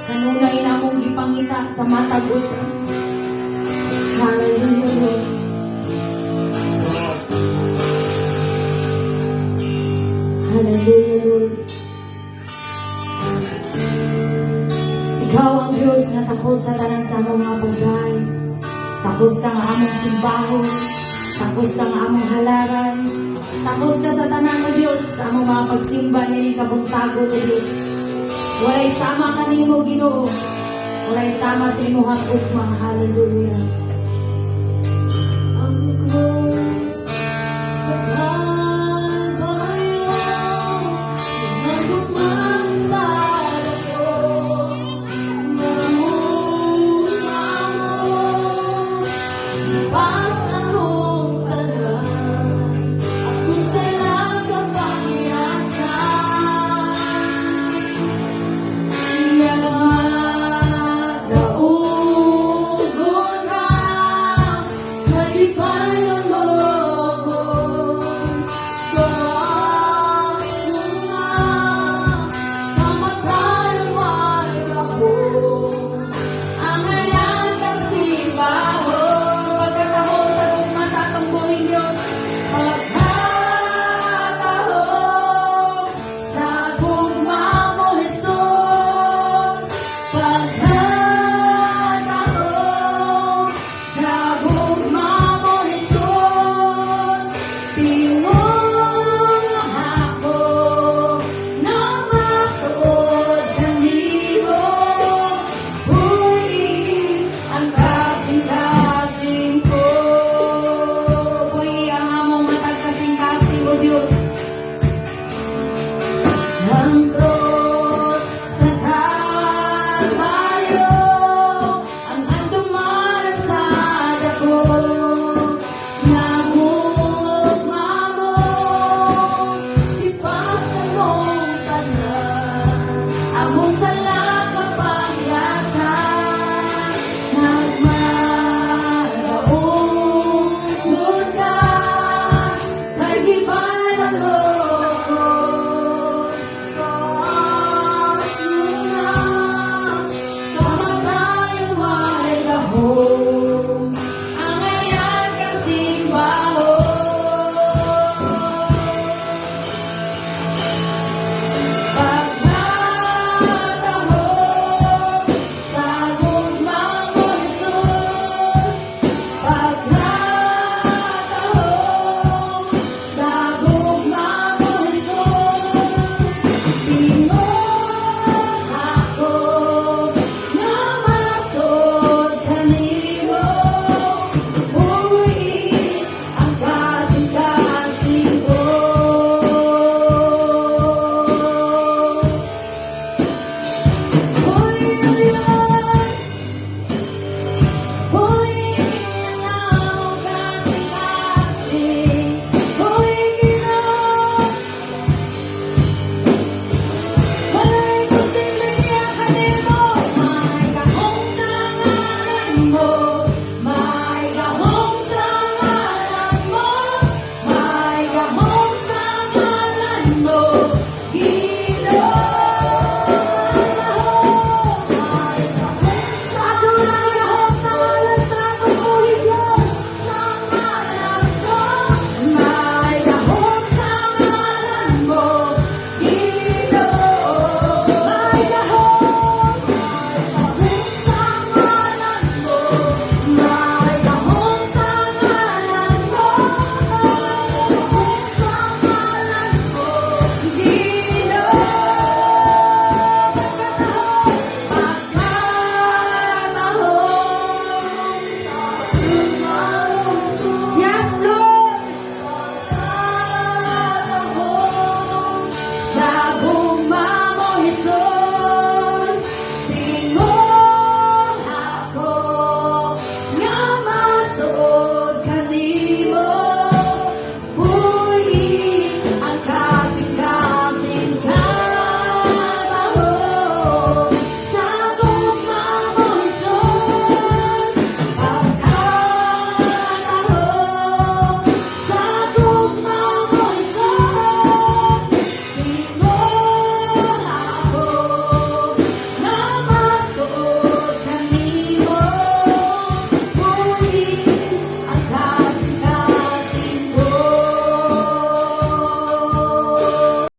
Kanunay na mong gipangita sa matag usa. Hallelujah, Lord. Hallelujah, Lord. Ikaw ang Diyos nga takos sa tanan sa among mga pagday. Takos ka nga among simbahon. Takos ka nga among halaran. Takos ka sa tanan mo Diyos, among mga pagsimba niya kabungtago mo Diyos. Walay sama kanimo Ginoo. Walay sama sa imuhang ugma. Hallelujah.